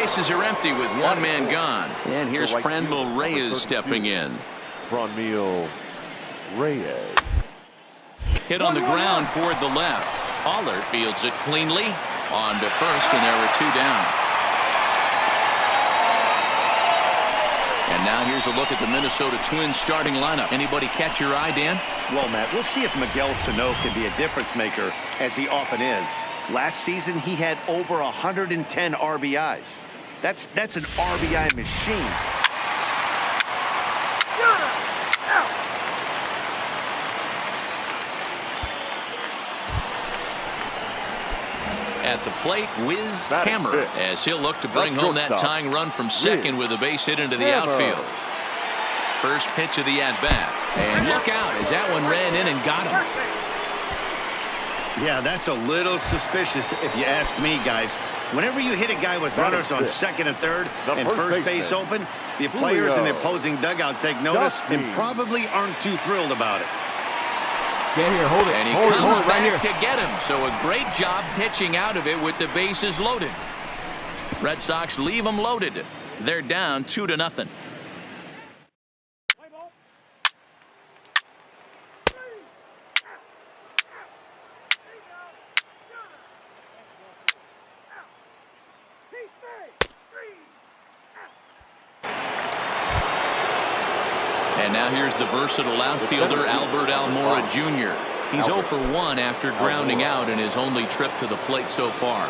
bases are empty with one man gone. And here's Franmil Reyes stepping in. Franmil Reyes. Hit on the ground toward the left. Allert fields it cleanly. On to first, and there are two down. And now here's a look at the Minnesota Twins starting lineup. Anybody catch your eye, Dan? Well, Matt, we'll see if Miguel Sano can be a difference maker, as he often is. Last season, he had over 110 RBIs. That's an RBI machine. At the plate, Wiz Hammer, as he'll look to bring home that tying run from second with a base hit into the outfield. First pitch of the at-bat. And look out as that one ran in and got him. Yeah, that's a little suspicious if you ask me, guys. Whenever you hit a guy with runners on second and third and first base open, the players in the opposing dugout take notice and probably aren't too thrilled about it. Get here, hold it. And he comes back to get him. So a great job pitching out of it with the bases loaded. Red Sox leave them loaded. They're down 2-0. And now here's the versatile outfielder Albert Almora Jr. He's 0 for 1 after grounding out in his only trip to the plate so far.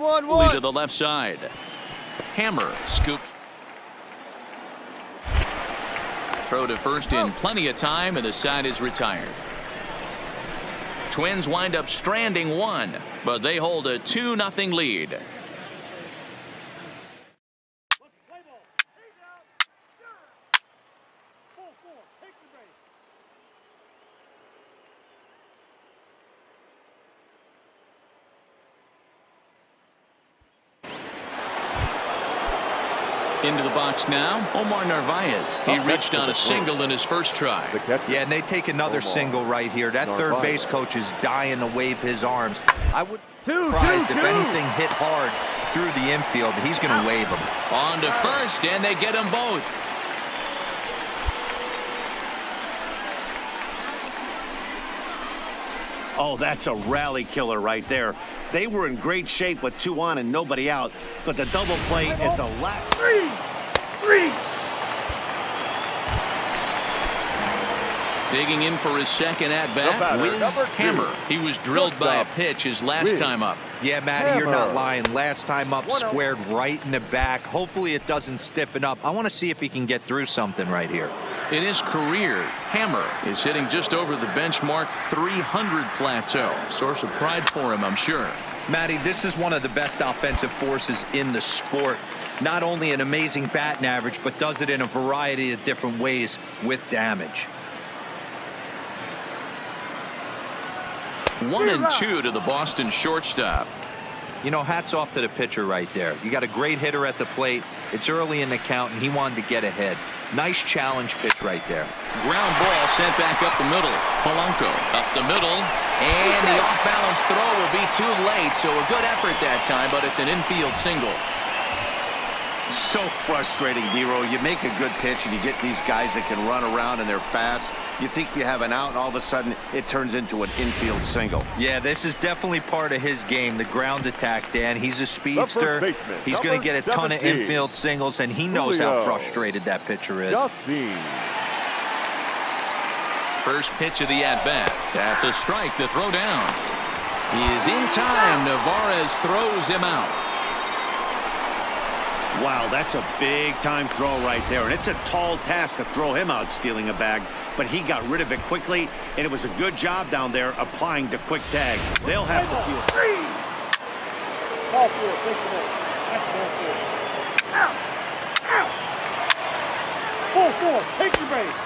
One. To the left side. Hammer scoops. Throw to first in plenty of time, and the side is retired. Twins wind up stranding one, but they hold a 2-0 lead. Into the box now, Omar Narvaez. He reached on a single in his first try. Yeah, and they take another single right here. That third base coach is dying to wave his arms. I would be surprised if anything hit hard through the infield. He's going to wave them. On to first, and they get them both. Oh, that's a rally killer right there. They were in great shape with 2 on and nobody out, but the double play is the last. Three. Digging in for his second at-bat, Wiz Hammer. He was drilled by a pitch his last time up. Yeah, Matty, you're not lying. Last time up, squared right in the back. Hopefully it doesn't stiffen up. I want to see if he can get through something right here. In his career, Hammer is hitting just over the benchmark 300 plateau. Source of pride for him, I'm sure. Matty, this is one of the best offensive forces in the sport. Not only an amazing batting average, but does it in a variety of different ways with damage. 1-2 to the Boston shortstop. You know, hats off to the pitcher right there. You got a great hitter at the plate. It's early in the count, and he wanted to get ahead. Nice challenge pitch right there. Ground ball sent back up the middle. Polanco up the middle. And the off-balance throw will be too late. So a good effort that time, but it's an infield single. So frustrating, Nero. You make a good pitch and you get these guys that can run around and they're fast. You think you have an out, and all of a sudden it turns into an infield single. Yeah, this is definitely part of his game, the ground attack, Dan. He's a speedster. He's going to get a ton of infield singles, and he knows how frustrated that pitcher is. First pitch of the at-bat. That's a strike to throw down. He is in time. Navarez throws him out. Wow, that's a big-time throw right there, and it's a tall task to throw him out stealing a bag, but he got rid of it quickly, and it was a good job down there applying the quick tag. They'll have to feel. Ball four, take the ball. That's ball four. Ball four, take your base.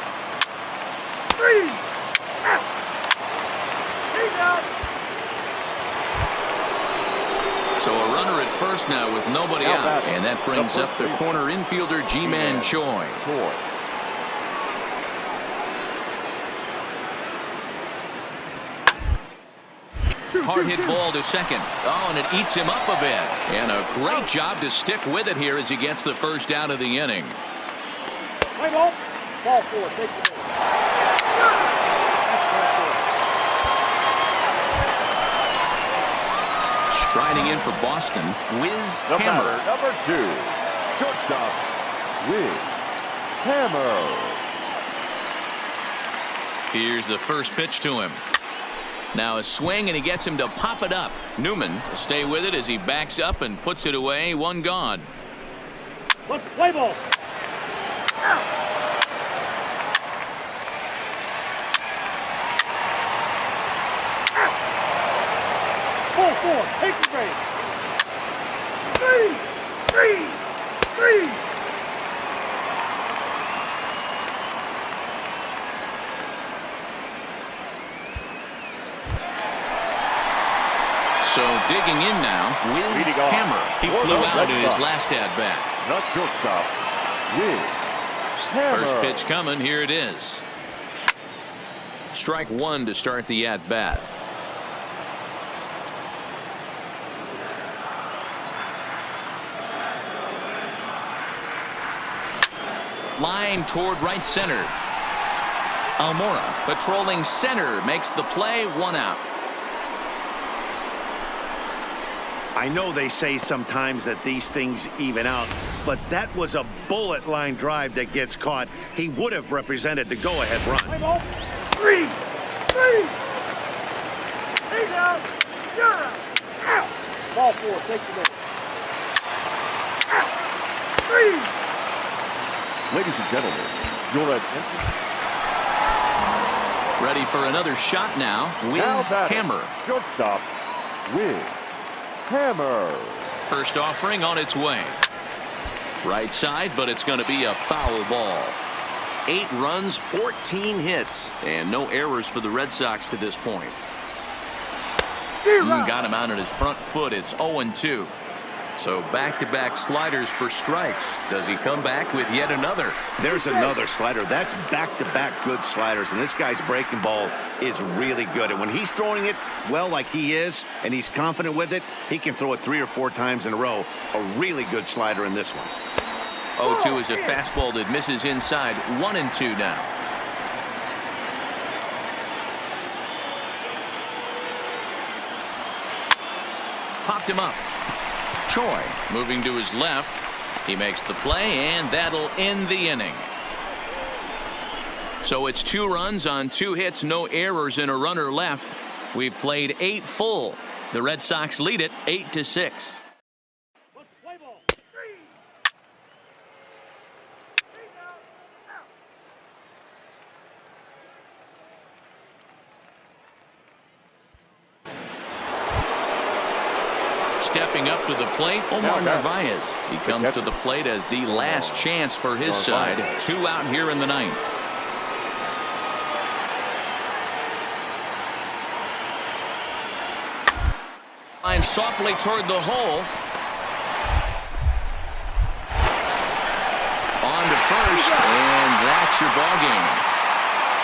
So a runner at first base now with nobody out. And that brings up the corner infielder Ji-Man Choi. Hard hit ball to second. Oh, and it eats him up a bit. And a great job to stick with it here as he gets the first out of the inning. Play ball. Ball 4. Take the ball. Striding in for Boston, Wiz Hammer. Number 2, shortstop, Wiz Hammer. Here's the first pitch to him. Now a swing, and he gets him to pop it up. Newman will stay with it as he backs up and puts it away. One gone. Let's play ball. Ball 4. Take the base. 3. So digging in now, Wiz Hammer. He flew out in his last at-bat. Not shortstop, Wiz Hammer. First pitch coming. Here it is. Strike 1 to start the at-bat. Line toward right center. Almora patrolling center makes the play. 1 out. I know they say sometimes that these things even out, but that was a bullet line drive that gets caught. He would have represented the go-ahead run. Play ball. 3. He's out. You're out. Out. Ball 4. Take the ball. 3. Ladies and gentlemen, your attention. Ready for another shot now. Wiz Hammer. Shortstop, Wiz Hammer. First offering on its way. Right side, but it's going to be a foul ball. 8 runs, 14 hits, and no errors for the Red Sox to this point. Got him out on his front foot. It's 0-2. So back-to-back sliders for strikes. Does he come back with yet another? There's another slider. That's back-to-back good sliders, and this guy's breaking ball is really good. And when he's throwing it well like he is, and he's confident with it, he can throw it 3 or 4 times in a row. A really good slider in this one. 0-2 is a fastball that misses inside. 1-2 now. Popped him up. Choi moving to his left. He makes the play, and that'll end the inning. So it's 2 runs on 2 hits, no errors, and a runner left. We've played 8 full. The Red Sox lead it 8-6. Stepping up to the plate, Omar Narvaez. He comes to the plate as the last chance for his side. 2 out here in the 9th. Line softly toward the hole. On to first, and that's your ball game.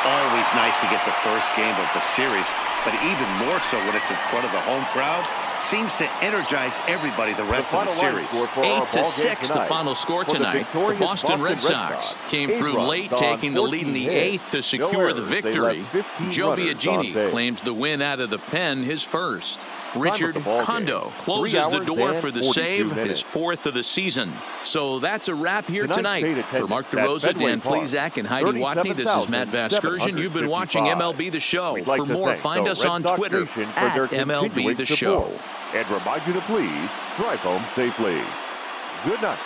Always nice to get the first game of the series, but even more so when it's in front of the home crowd. Seems to energize everybody the rest of the series. 8-6 the final score tonight. The Boston Red Sox came through late, taking the lead in the 8th to secure the victory. Joe Biagini claims the win out of the pen, his first. Richard Kondo closes the door for the save, his 4th of the season. So that's a wrap here tonight. For Mark DeRosa, Dan Plezak, and Heidi Watney, this is Matt Vasgersian. You've been watching MLB The Show. For more, find us on Twitter at MLB The Show. And remind you to please drive home safely. Good night.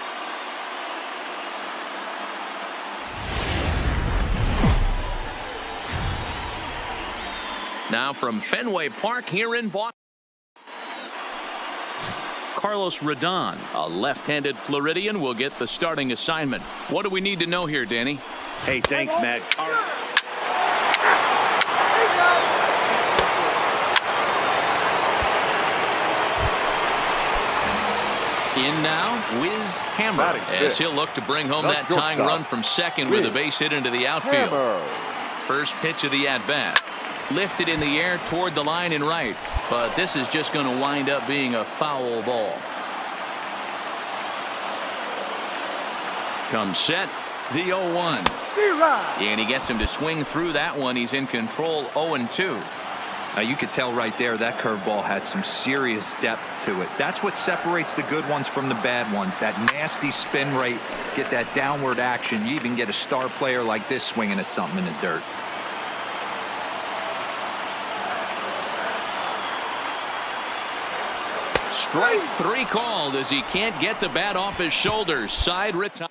Now from Fenway Park here in Boston, Carlos Rodon, a left-handed Floridian, will get the starting assignment. What do we need to know here, Danny? Hey, thanks, Matt. now, Wiz Hammer, as he'll look to bring home that tying run from second with a base hit into the outfield. First pitch of the at-bat. Lifted in the air toward the line and right, but this is just going to wind up being a foul ball. Comes set, the 0-1. And he gets him to swing through that one. He's in control, 0-2. Now you could tell right there that curveball had some serious depth to it. That's what separates the good ones from the bad ones. That nasty spin rate, get that downward action. You even get a star player like this swinging at something in the dirt. Strike 3 called as he can't get the bat off his shoulders. Side retire.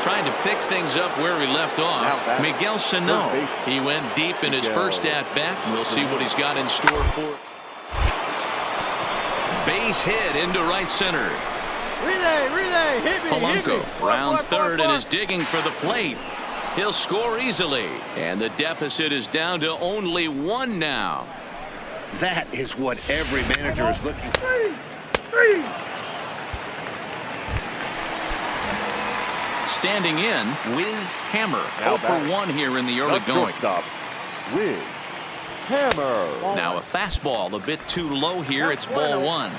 Trying to pick things up where he left off. Miguel Sano. He went deep in his first at-bat. We'll see what he's got in store for. Base hit into right center. Relay, hit me, Polanco rounds third and is digging for the plate. He'll score easily, and the deficit is down to only 1 now. That is what every manager is looking for. Standing in, Wiz Hammer. 0 for 1 here in the early going. Wiz Hammer. Now a fastball a bit too low here. It's ball 1.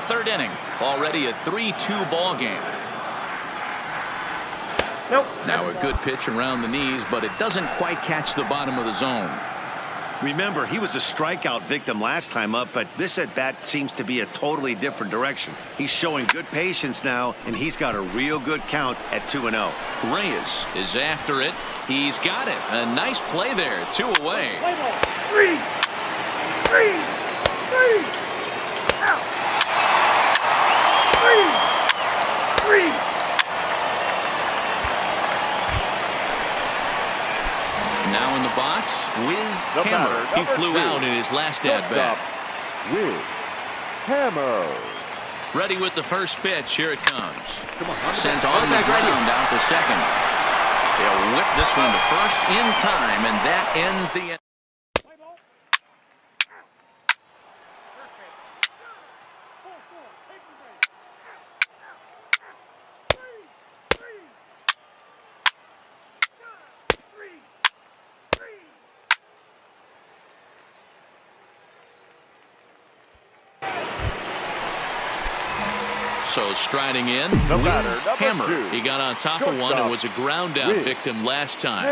Third inning. Already a 3-2 ball game. Now a good pitch around the knees, but it doesn't quite catch the bottom of the zone. Remember, he was a strikeout victim last time up, but this at-bat seems to be a totally different direction. He's showing good patience now, and he's got a real good count at 2-0. Reyes is after it. He's got it. A nice play there. 2 away. Three. Out. Three. Now in the box, Wiz Hammer. He flew out in his last at-bat. Wiz Hammer. Ready with the first pitch. Here it comes. Sent on the ground out to second. They'll whip this one to first in time, and that ends the inning. So striding in, Wiz Hammer. He got on top of one and was a ground out victim last time.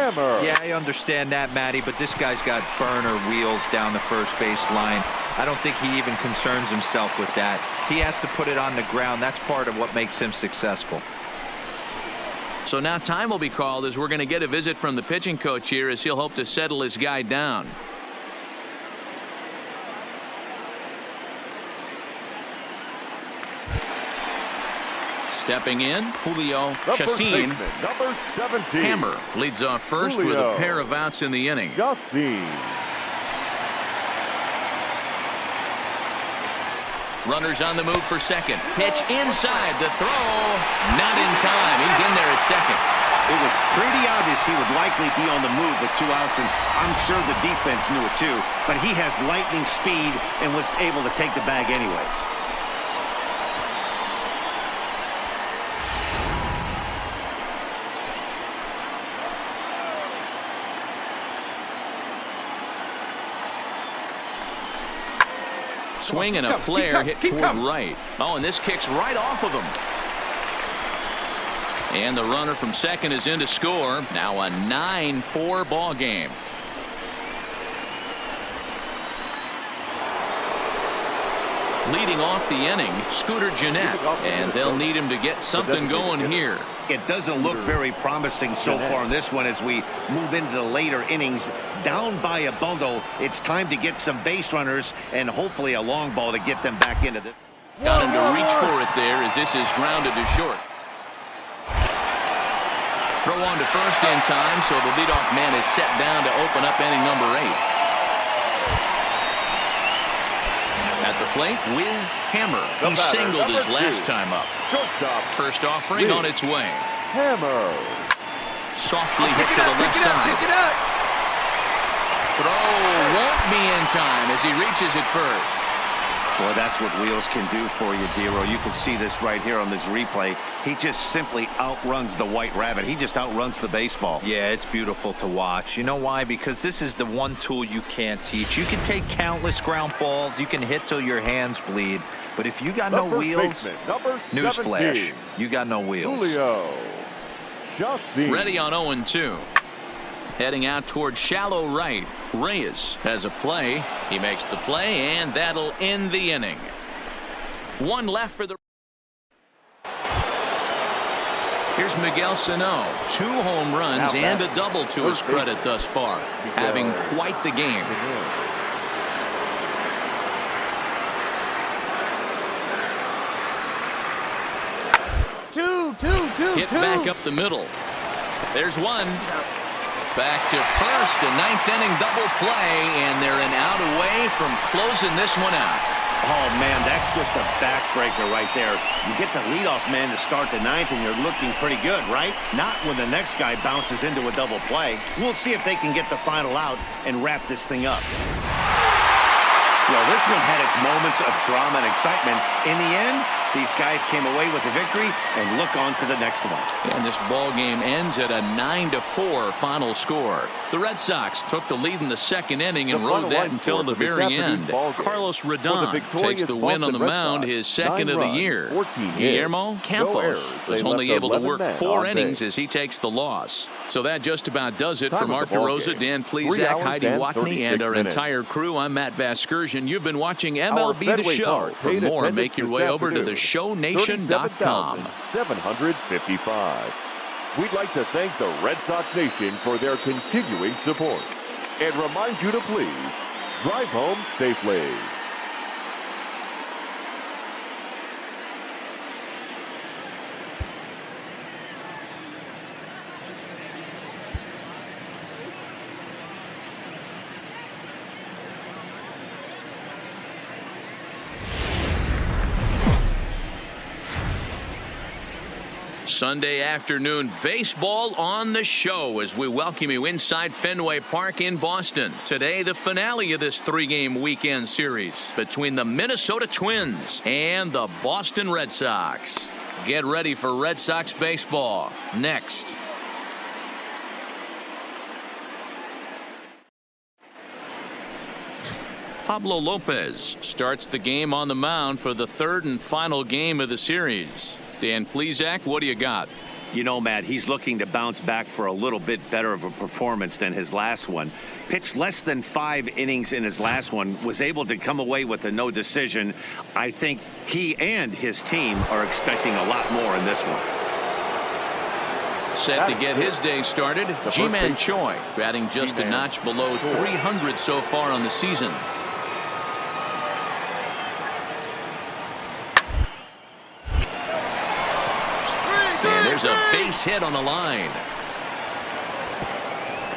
Yeah, I understand that, Matty, but this guy's got burner wheels down the first base line. I don't think he even concerns himself with that. He has to put it on the ground. That's part of what makes him successful. So now time will be called as we're going to get a visit from the pitching coach here as he'll hope to settle his guy down. Stepping in, Julio Chacin. Number 17. Hammer leads off first with a pair of outs in the inning. Chacin. Runners on the move for second. Pitch inside. The throw. Not in time. He's in there at second. It was pretty obvious he would likely be on the move with 2 outs, and I'm sure the defense knew it too. But he has lightning speed and was able to take the bag anyways. Swing and a flare hit toward right. Oh, and this kicks right off of him. And the runner from second is in to score. Now a 9-4 ball game. Leading off the inning, Scooter Gennett, and they'll need him to get something going here. It doesn't look very promising so far in this one as we move into the later innings. Down by a bundle, it's time to get some base runners and hopefully a long ball to get them back into the. Got him to reach for it there as this is grounded to short. Throw on to first in time, so the leadoff man is set down to open up inning number 8. At the plate, Wiz Hammer. He singled his last time up. Shortstop. First offering on its way. Hammer. Softly hit to the left side. Pick it up. Throw won't be in time as he reaches it first. Boy, that's what wheels can do for you, Dero. You can see this right here on this replay. He just simply outruns the White Rabbit. He just outruns the baseball. Yeah, it's beautiful to watch. You know why? Because this is the one tool you can't teach. You can take countless ground balls. You can hit till your hands bleed. But if you got no wheels, newsflash, you got no wheels. Julio. Ready on 0-2. Heading out towards shallow right. Reyes has a play. He makes the play, and that'll end the inning. One left for the. Here's Miguel Sano. 2 home runs and a double to his credit thus far. Having quite the game. Hit back up the middle. There's one. Back to first, a 9th inning double play, and they're an out away from closing this one out. Oh, man, that's just a backbreaker right there. You get the leadoff man to start the 9th, and you're looking pretty good, right? Not when the next guy bounces into a double play. We'll see if they can get the final out and wrap this thing up. Well, this one had its moments of drama and excitement. In the end, these guys came away with the victory and look on to the next one. And this ball game ends at a 9-4 final score. The Red Sox took the lead in the 2nd inning and rode that until the very end. Carlos Rodon takes the win on the mound, his 2nd of the year. Guillermo Campos was only able to work 4 innings as he takes the loss. So that just about does it for Mark DeRosa, Dan Plesac, Heidi Watney, and our entire crew. I'm Matt Vasgersian. You've been watching MLB The Show. For more, make your way over to theshownation.com. 755. We'd like to thank the Red Sox Nation for their continuing support and remind you to please drive home safely. Sunday afternoon baseball on the show as we welcome you inside Fenway Park in Boston. Today, the finale of this 3-game weekend series between the Minnesota Twins and the Boston Red Sox. Get ready for Red Sox baseball next. Pablo Lopez starts the game on the mound for the 3rd and final game of the series. Dan Plesac, what do you got? You know, Matt, he's looking to bounce back for a little bit better of a performance than his last one. Pitched less than 5 innings in his last one, was able to come away with a no decision. I think he and his team are expecting a lot more in this one. Set to get his day started, Ji-Man Choi, batting just a notch below 300 so far on the season. There's a base hit on the line.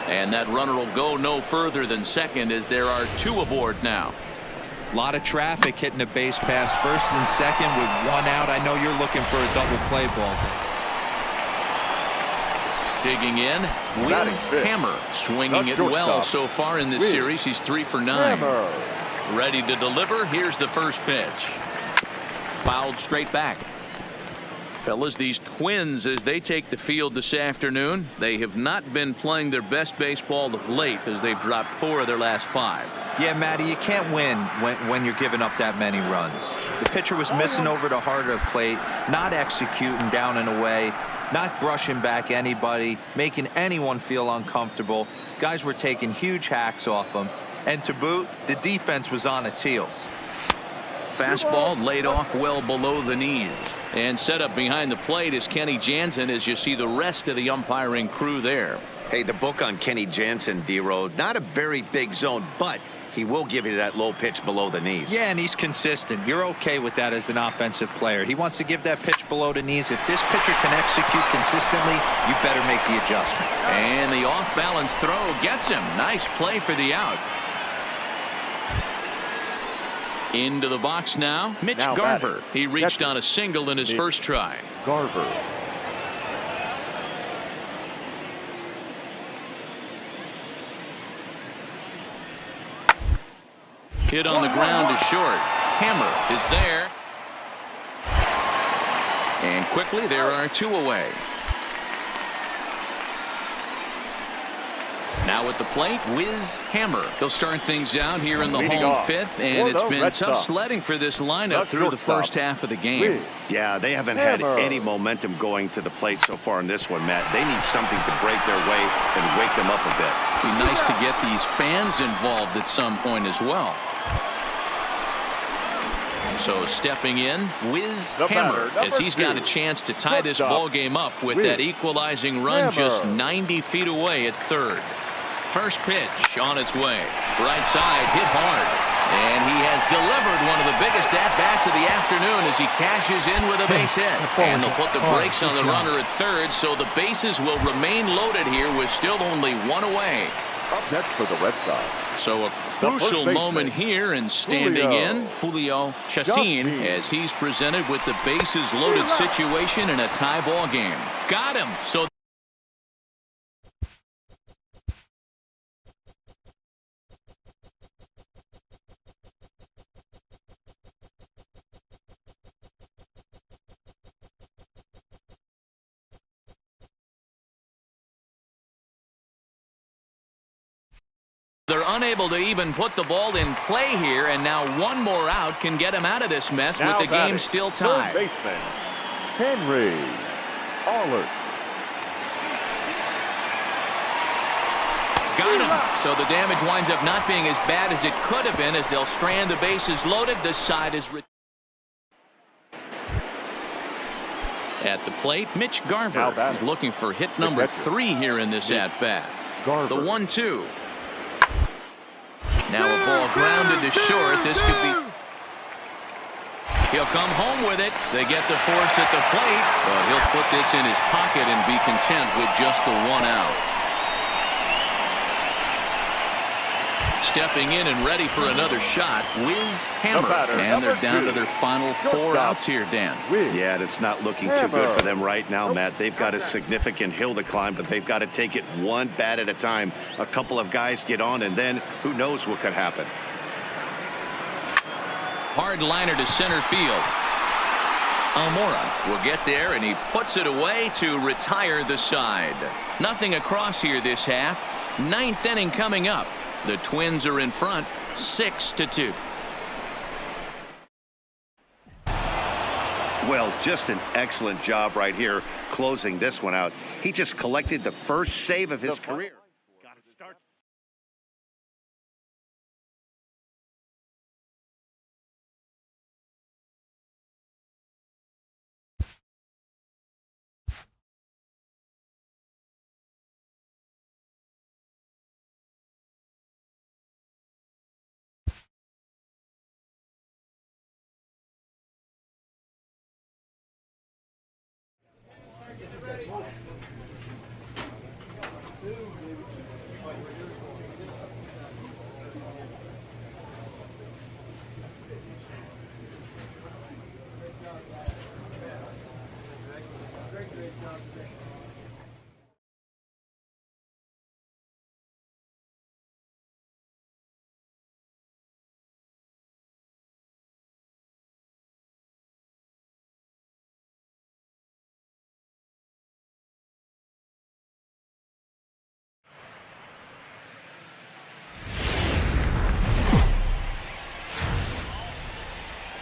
And that runner will go no further than second as there are 2 aboard now. A lot of traffic hitting the base pass first and second with 1 out. I know you're looking for a double play ball. Digging in, Wiz Hammer, swinging it well so far in this series. He's 3 for 9. Ready to deliver. Here's the first pitch. Fouled straight back. Fellas, these Twins, as they take the field this afternoon, they have not been playing their best baseball of late as they've dropped 4 of their last 5. Yeah, Matty, you can't win when you're giving up that many runs. The pitcher was missing over the heart of the plate, not executing down and away, not brushing back anybody, making anyone feel uncomfortable. Guys were taking huge hacks off him. And to boot, the defense was on its heels. Fastball laid off well below the knees. And set up behind the plate is Kenny Jansen as you see the rest of the umpiring crew there. Hey, the book on Kenny Jansen, D-Road, not a very big zone, but he will give you that low pitch below the knees. Yeah, and he's consistent. You're okay with that as an offensive player. He wants to give that pitch below the knees. If this pitcher can execute consistently, you better make the adjustment. And the off-balance throw gets him. Nice play for the out. Into the box now, Mitch Now Garver. batting. He reached Catcher. on a single in his Mitch first try. Garver. Hit on the ground to short. Hammer is there. And quickly there are 2 away. Now at the plate, Wiz Hammer. They'll start things out here in the Leading home off 5th, and for it's the been Red tough Sox. sledding for this lineup through the shortstop, first half of the game. Wiz Yeah, they haven't had Hammer. any momentum going to the plate so far in this one, Matt. They need something to break their way and wake them up a bit. Be nice to get these fans involved at some point as well. So stepping in, Wiz The Hammer, batter, as he's got a number 2. chance to tie this Shortstop, ball game up with Wiz that equalizing run just Hammer. 90 feet away at third. First pitch on its way. Right side, hit hard. And he has delivered one of the biggest at-bats of the afternoon as he cashes in with a base hit. And they'll put the brakes on the runner at third, so the bases will remain loaded here with still only 1 away. Up next for the Red Sox. So a The crucial first baseman, moment here, and standing Julio in, Julio Chacin, Chacin. as he's presented with the bases loaded situation in a tie ball game. Got him. So they're unable to even put the ball in play here, and now 1 more out can get him out of this mess Now with the batting, game still third tied. baseman, Henry Allert. Got him. So the damage winds up not being as bad as it could have been as they'll strand the bases loaded. This side is at the plate. Mitch Now Garver batting. is looking for hit number catcher. 3 here in this at-bat. Garver. The 1-2. Now a ball grounded to short. This could be. He'll come home with it. They get the force at the plate, but he'll put this in his pocket and be content with just the 1 out. Stepping in and ready for another shot, Wiz Hammer. batter, And they're number down 2. to their final 4 Shortstop. outs here, Dan. Wiz Yeah, it's not looking too good for them right now, Matt. They've got a significant hill to climb, but they've got to take it 1 bat at a time. A couple of guys get on, and then who knows what could happen. Hard liner to center field. Almora will get there, and he puts it away to retire the side. Nothing across here this half. 9th inning coming up. The Twins are in front, 6-2. Well, just an excellent job right here closing this one out. He just collected the first save of his career. Got to start.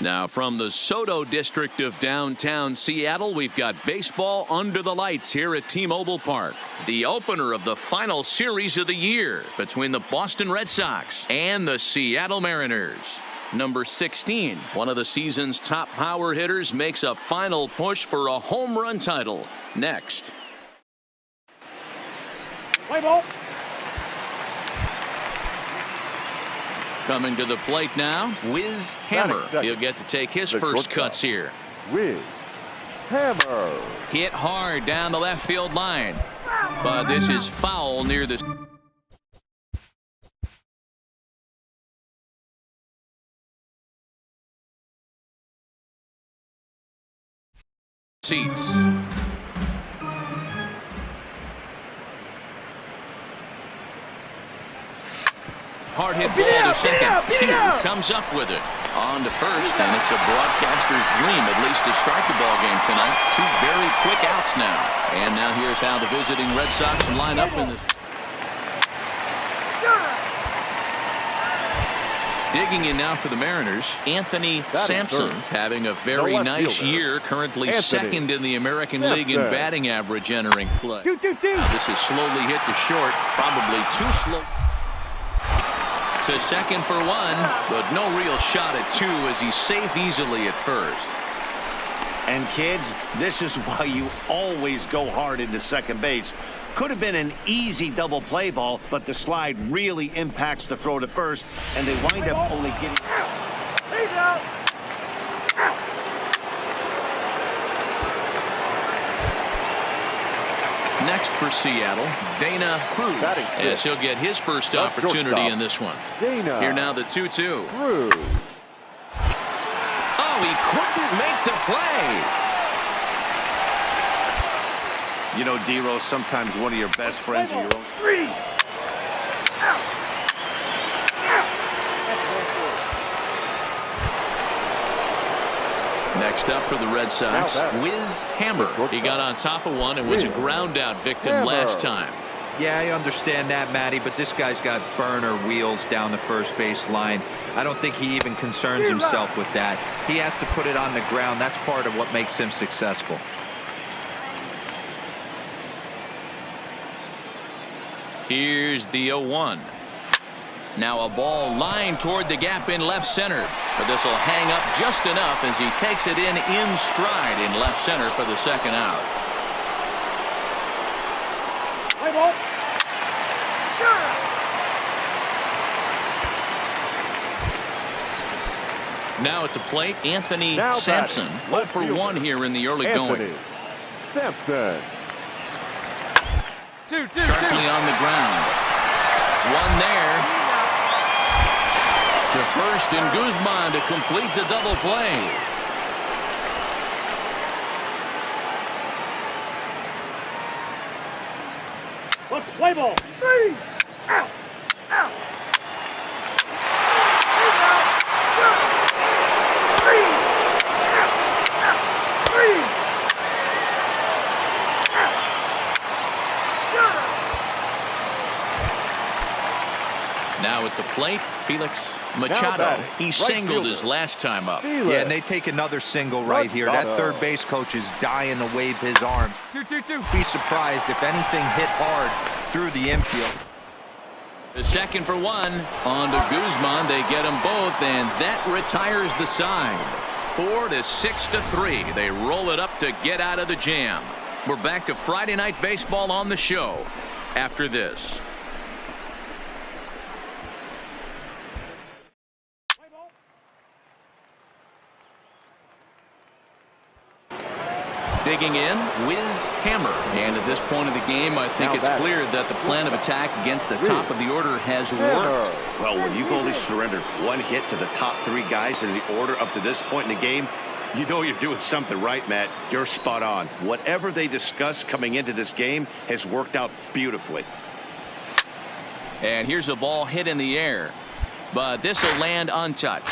Now from the Soto district of downtown Seattle, we've got baseball under the lights here at T-Mobile Park. The opener of the final series of the year between the Boston Red Sox and the Seattle Mariners. Number 16, one of the season's top power hitters, makes a final push for a home run title. Next. Play ball. Coming to the plate now, Wiz Hammer. He'll get to take his first cuts here. Wiz Hammer. Hit hard down the left field line. But this is foul near the Seats. Hard hit ball to second. Here comes up with it. On to first, and it's a broadcaster's dream, at least, to start the ball game tonight. Two very quick outs now. And now here's how the visiting Red Sox line up in this. Digging in now for the Mariners, Anthony Sampson having a very nice year, currently second in the American League in batting average entering play. Now this is slowly hit to short, probably too slow. To second for one, but no real shot at two as he's safe easily at first. And kids, this is why you always go hard into second base. Could have been an easy double play ball, but the slide really impacts the throw to first, and they wind up only getting. Next for Seattle, Dana Cruz, as he'll get his first opportunity in this one. Here now the 2-2. Oh, he couldn't make the play. You know, D-Rose, sometimes one of your best friends are your own. Next up for the Red Sox, Wiz Hammer. He got on top of one and was a ground out victim last time. Yeah, I understand that, Matty, but this guy's got burner wheels down the first base line. I don't think he even concerns himself with that. He has to put it on the ground. That's part of what makes him successful. Here's the 0-1. Now a ball lined toward the gap in left center. But this will hang up just enough as he takes it in stride in left center for the second out. Now at the plate, Anthony Sampson. 0 for 1 here in the early going. Sampson. Sharply on the ground. One there. To first, and Guzman to complete the double play. Let's play ball. 3 out. Out. 3 out. 3. Now at the plate, Felix Machado. He singled his last time up. Yeah, and they take another single right here. That third base coach is dying to wave his arms. 2-2-2. Be surprised if anything hit hard through the infield. The second for one. On to Guzman. They get them both, and that retires the side. 4 to 6 to 3. They roll it up to get out of the jam. We're back to Friday Night Baseball on the show after this. Digging in, Wiz Hammer. And at this point of the game, I think it's clear that the plan of attack against the top of the order has worked. Well, when you've only surrendered one hit to the top 3 guys in the order up to this point in the game, you know you're doing something right, Matt. You're spot on. Whatever they discussed coming into this game has worked out beautifully. And here's a ball hit in the air, but this will land untouched.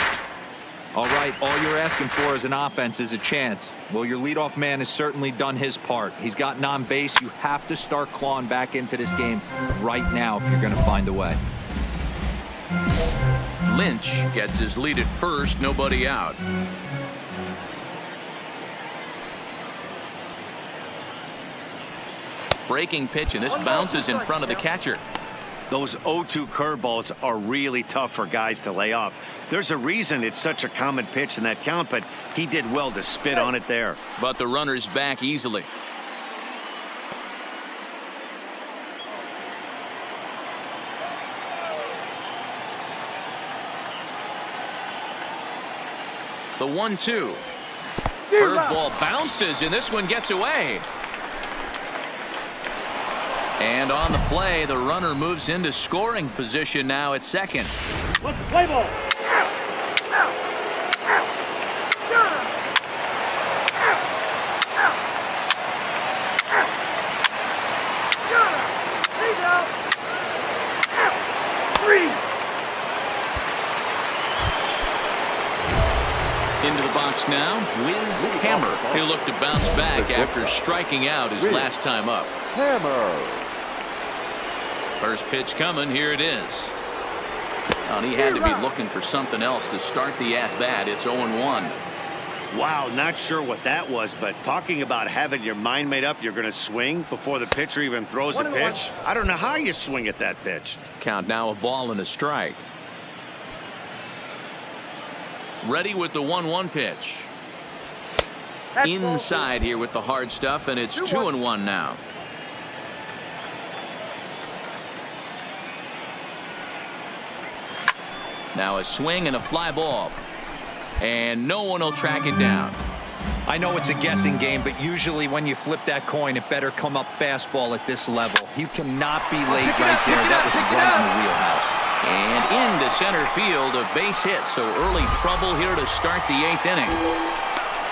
All right, all you're asking for as an offense is a chance. Well, your leadoff man has certainly done his part. He's gotten on base. You have to start clawing back into this game right now if you're going to find a way. Lynch gets his lead at first, nobody out. Breaking pitch, and this bounces in front of the catcher. Those 0-2 curveballs are really tough for guys to lay off. There's a reason it's such a common pitch in that count, but he did well to spit on it there. But the runner's back easily. The 1-2. Curveball bounces, and this one gets away. And on the play, the runner moves into scoring position now at second. Let's play ball. into the box now. Wiz Hammer. He'll look to bounce back after striking out his last time up. Hammer. First pitch coming. Here it is. And he had to be looking for something else to start the at-bat. It's 0-1. Wow, not sure what that was, but talking about having your mind made up, you're going to swing before the pitcher even throws a pitch. I don't know how you swing at that pitch. Count now, a ball and a strike. Ready with the 1-1 pitch. Inside here with the hard stuff, and it's 2-1 now. Now a swing and a fly ball. And no one will track it down. I know it's a guessing game, but usually when you flip that coin, it better come up fastball at this level. You cannot be late right there. That was right in the wheelhouse. And into center field, a base hit. So early trouble here to start the 8th inning.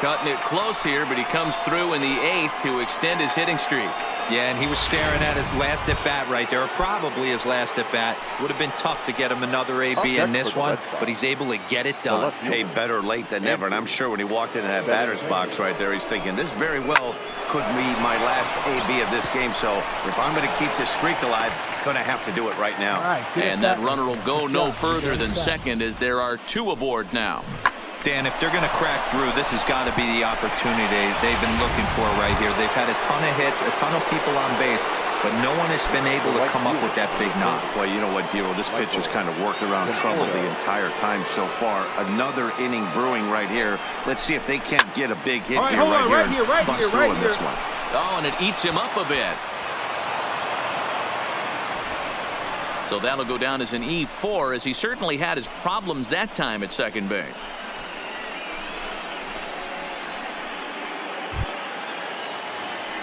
Cutting it close here, but he comes through in the 8th to extend his hitting streak. Yeah, and he was staring at his last at-bat right there, or probably his last at-bat. Would have been tough to get him another AB in this one, but he's able to get it done. Hey, better late than never, and I'm sure when he walked into that batter's box right there, he's thinking, this very well could be my last AB of this game, so if I'm going to keep this streak alive, going to have to do it right now. And that runner will go no further than second as there are 2 aboard now. Dan, if they're going to crack through, this has got to be the opportunity they've been looking for right here. They've had a ton of hits, a ton of people on base, but no one has been able to come up with that big knock. Well, you know what, Dero, this pitcher's kind of worked around trouble the entire time so far. Another inning brewing right here. Let's see if they can't get a big hit here right here and bust through in this one. Oh, and it eats him up a bit. So that'll go down as an E4, as he certainly had his problems that time at second base.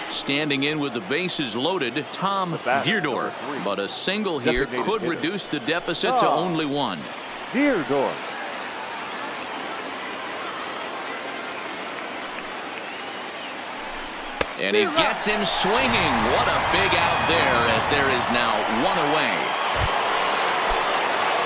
Standing in with the bases loaded, Tom Deerdorf. But a single here could reduce the deficit to only 1. Deerdorf. And he gets him swinging. What a big out there, as there is now 1 away.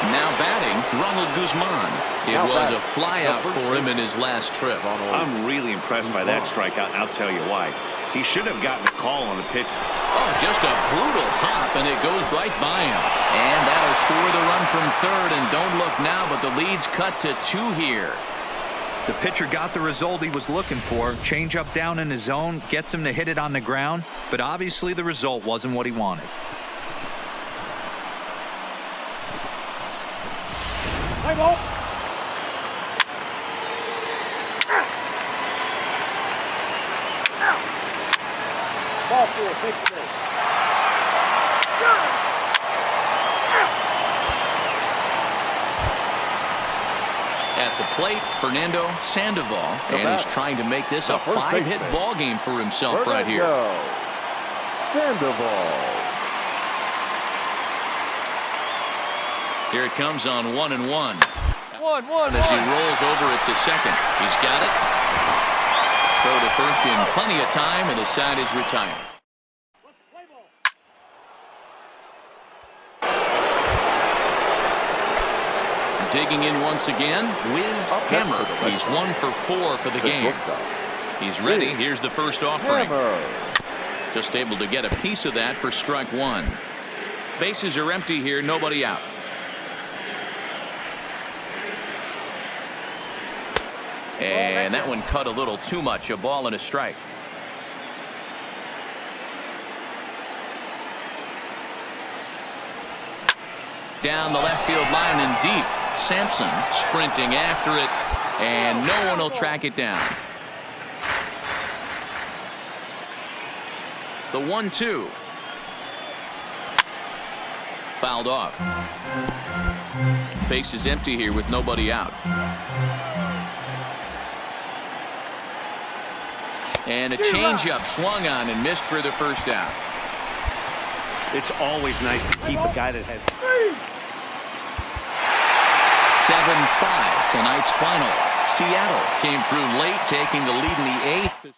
Now batting, Ronald Guzman. It was a fly out for him in his last trip. I'm really impressed by that strikeout, and I'll tell you why. He should have gotten a call on the pitch. Oh, just a brutal pop, and it goes right by him. And that'll score the run from third, and don't look now, but the lead's cut to 2 here. The pitcher got the result he was looking for. Change up down in the zone, gets him to hit it on the ground, but obviously the result wasn't what he wanted. High ball. Ball 4, take the base. At the plate, Fernando Sandoval, and he's trying to make this a 5-hit ball game for himself right here. Sandoval. Here it comes on 1-1. 1-1. As he rolls over it to second. He's got it. Throw to first in plenty of time, and the side is retired. Digging in once again, Wiz Hammer. He's 1 for 4 for the game. He's ready. Here's the first offering. Just able to get a piece of that for strike 1. Bases are empty here, nobody out. And that one cut a little too much. A ball and a strike. Down the left field line and deep. Sampson sprinting after it, and no one will track it down. The 1-2. Fouled off. Base is empty here with nobody out. And a changeup swung on and missed for the first out. It's always nice to keep a guy that has 7-5 tonight's final. Seattle came through late, taking the lead in the 8th.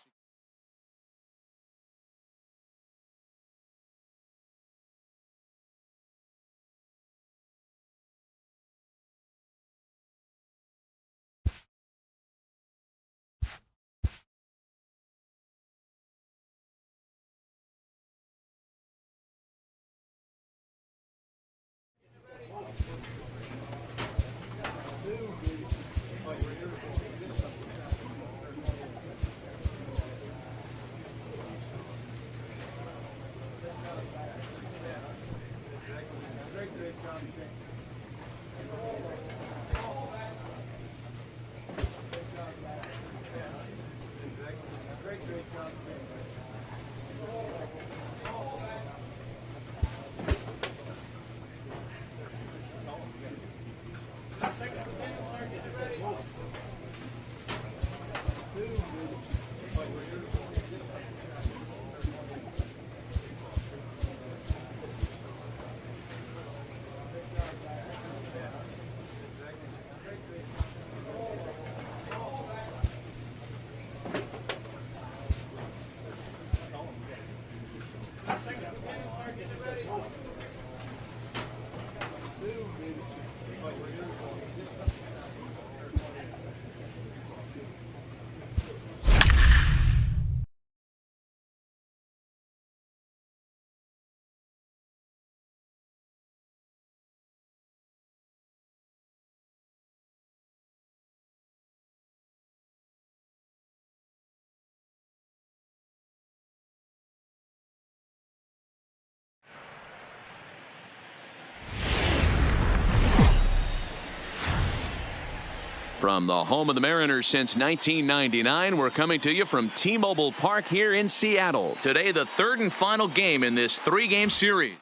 From the home of the Mariners since 1999, we're coming to you from T-Mobile Park here in Seattle. Today, the third and final game in this three-game series.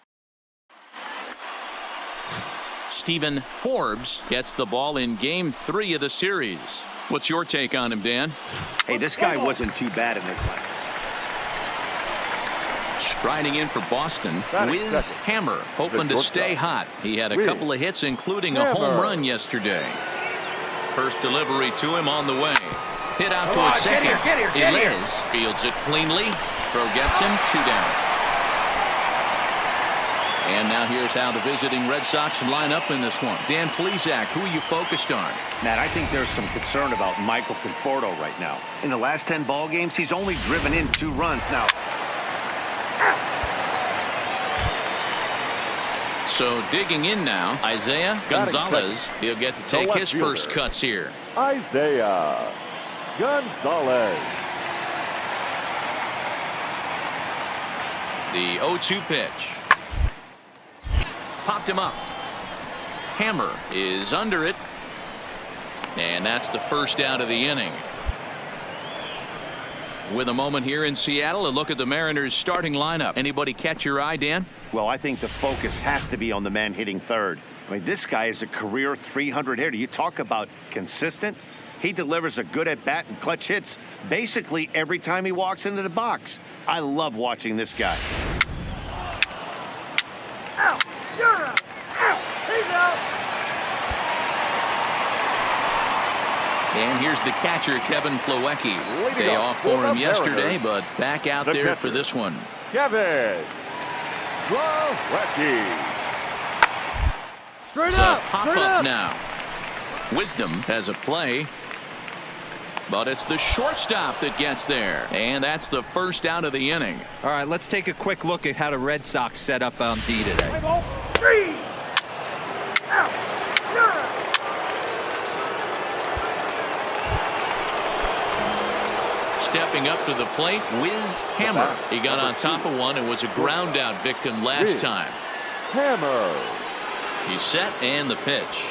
Stephen Forbes gets the ball in Game 3 of the series. What's your take on him, Dan? Hey, this guy wasn't too bad in this one. Striding in for Boston, Wiz Hammer, hoping to stay hot. He had a couple of hits, including a home run yesterday. First delivery to him on the way. Hit out to second. Elias fields it cleanly. Throw gets him, 2 down. And now here's how the visiting Red Sox line up in this one. Dan Plesac, who are you focused on? Matt, I think there's some concern about Michael Conforto right now. In the last 10 ball games, he's only driven in 2 runs. Now, so digging in now, Isaiah Gonzalez. He'll get to take his first cuts here. Isaiah Gonzalez. The 0-2 pitch. Popped him up. Hammer is under it. And that's the first out of the inning. With a moment here in Seattle, a look at the Mariners starting lineup. Anybody catch your eye, Dan? well, I think the focus has to be on the man hitting third. I mean, this guy is a career 300 hitter. You talk about consistent. He delivers a good at-bat and clutch hits basically every time he walks into the box. I love watching this guy. Out! You're out! Out! He's out! And here's the catcher, Kevin Plawecki. Day off for him yesterday, but back out there for this one. Kevin Plawecki. Straight So up! pop Straight up up! now. Wisdom has a play, but it's the shortstop that gets there, and that's the first out of the inning. All right, let's take a quick look at how the Red Sox set up on D today. Ball. 3! Out! You're out! Stepping up to the plate, Wiz Hammer. He got on top of one and was a ground out victim last time. Hammer. He's set and the pitch.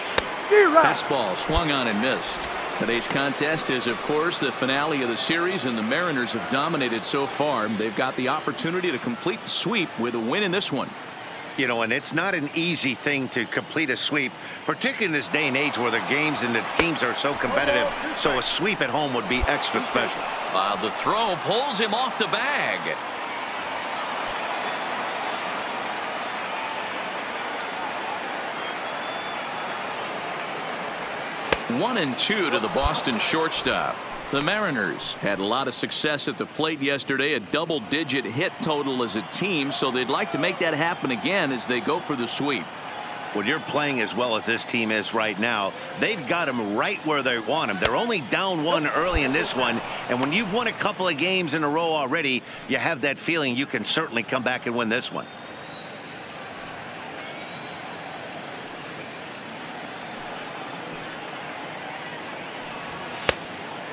You're right! Fastball swung on and missed. Today's contest is, of course, the finale of the series, and the Mariners have dominated so far. They've got the opportunity to complete the sweep with a win in this one. You know, and it's not an easy thing to complete a sweep, particularly in this day and age where the games and the teams are so competitive. So a sweep at home would be extra special. The throw pulls him off the bag. One and two to the Boston shortstop. The Mariners had a lot of success at the plate yesterday, a double-digit hit total as a team, so they'd like to make that happen again as they go for the sweep. When you're playing as well as this team is right now, they've got them right where they want them. They're only down one early in this one, and when you've won a couple of games in a row already, you have that feeling you can certainly come back and win this one.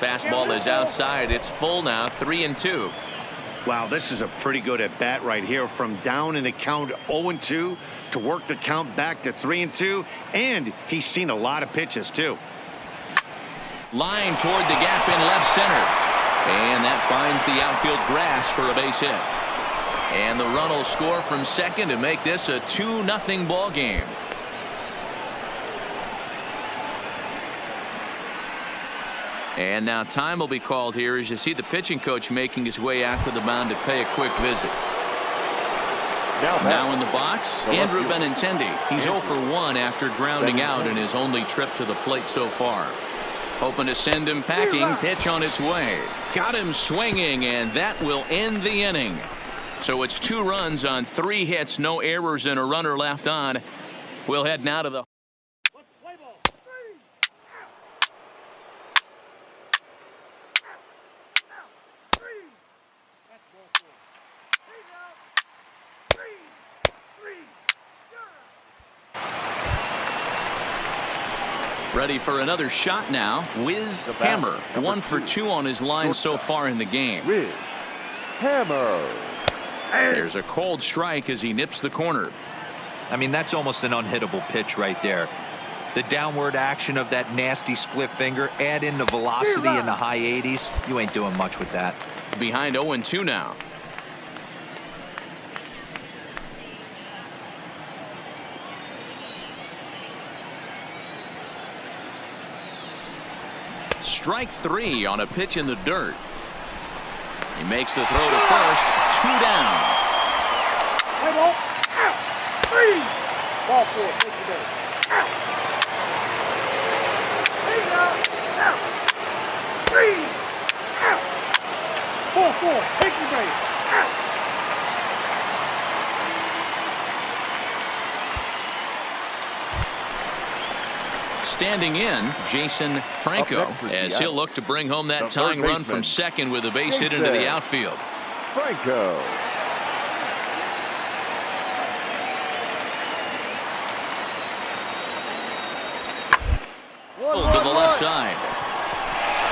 Fastball is outside. It's full now, 3-2. Wow, this is a pretty good at bat right here. From down in the count 0-2 to work the count back to 3-2, and he's seen a lot of pitches, too. Line toward the gap in left center. And that finds the outfield grass for a base hit. And the run will score from second to make this a 2-0 ball game. And now time will be called here as you see the pitching coach making his way out to the mound to pay a quick visit. Now in the box, Andrew Benintendi. He's 0 for 1 after grounding out in his only trip to the plate so far. Hoping to send him packing. Pitch on its way. Got him swinging, and that will end the inning. So it's 2 runs on 3 hits, no errors, and a runner left on. We'll head now to the ready for another shot now. Wiz Hammer, 1 for 2 on his line so far in the game. Wiz Hammer. There's a cold strike as he nips the corner. I mean, that's almost an unhittable pitch right there. The downward action of that nasty split finger, add in the velocity in the high 80s. You ain't doing much with that. Behind 0-2 now. Strike 3 on a pitch in the dirt. He makes the throw to first. 2 down. Play ball. Out. 3. Ball 4. Take the base. Out. Take out. Out. 3. Out. Ball 4. Take the base. Out. Standing in, Jason Franco, as he'll look to bring home that tying run from second with a base hit into the outfield. Franco. To the left side.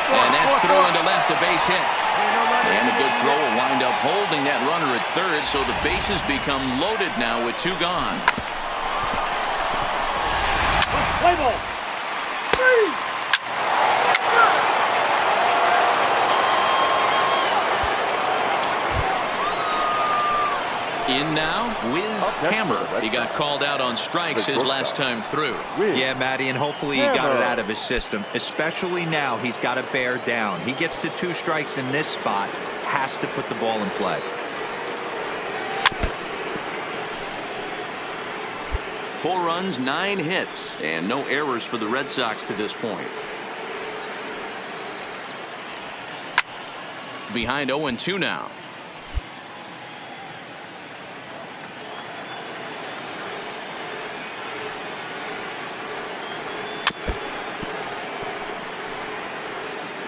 And that's thrown to left, a base hit. And a good throw will wind up holding that runner at third, so the bases become loaded now with 2 gone. Play ball. 3. In now, Wiz Hammer. He got called out on strikes his last time through. Yeah, Matty, and hopefully he got it out of his system. Especially now, he's got to bear down. He gets the 2 strikes in this spot, has to put the ball in play. Four runs, 9 hits, and no errors for the Red Sox to this point. Behind 0-2 now.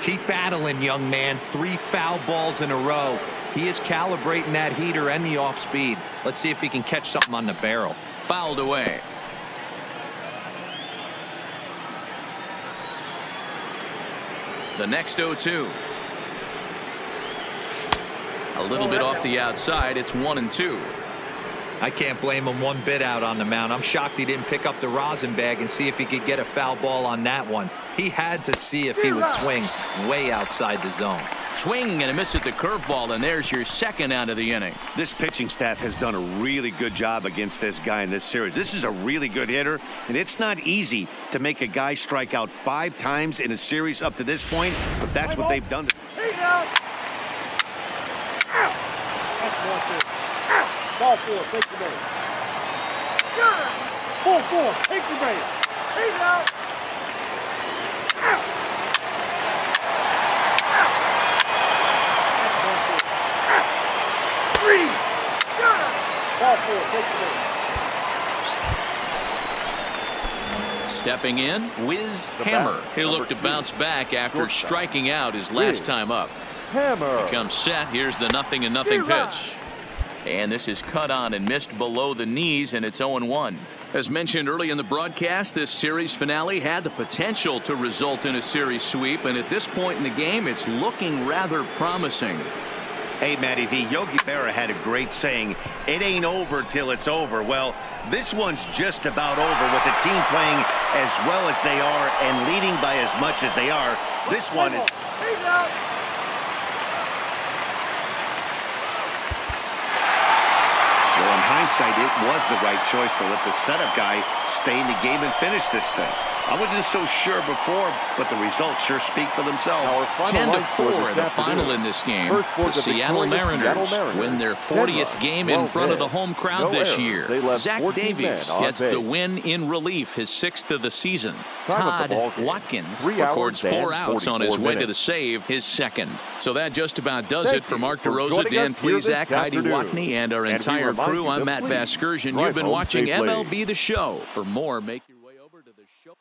Keep battling, young man. 3 foul balls in a row. He is calibrating that heater and the off speed. Let's see if he can catch something on the barrel. Fouled away. The next 0-2. A little bit off the outside. It's 1-2. I can't blame him one bit out on the mound. I'm shocked he didn't pick up the rosin bag and see if he could get a foul ball on that one. He had to see if he would swing way outside the zone. Swing and a miss at the curveball, and there's your second out of the inning. This pitching staff has done a really good job against this guy in this series. This is a really good hitter, and it's not easy to make a guy strike out 5 times in a series up to this point, but that's what they've done. Take out. Out. That's 1-2. Out. Ball 4. Take the base. Ball 4. Take the base. Take out. Out. Stepping in, Wiz Hammer. He'll look to bounce back after striking out his last time up. Hammer. Becomes set. Here's the 0-0 pitch. And this is cut on and missed below the knees, and it's 0-1. As mentioned early in the broadcast, this series finale had the potential to result in a series sweep, and at this point in the game, it's looking rather promising. Hey, Matty V, Yogi Berra had a great saying, it ain't over till it's over. Well, this one's just about over with the team playing as well as they are and leading by as much as they are. This one is... Well, in hindsight, it was the right choice to let the setup guy stay in the game and finish this thing. I wasn't so sure before, but the results sure speak for themselves. 10-4, the final in this game. The Seattle Mariners win their 40th game in front of the home crowd this year. Zach Davies gets the win in relief, his 6th of the season. Todd Watkins records 4 outs on his way to the save, his 2nd. So that just about does it for Mark DeRosa, Dan Plesac, Heidi Watney, and our entire crew. I'm Matt Vasgersian. You've been watching MLB The Show. For more, make your way over to the show.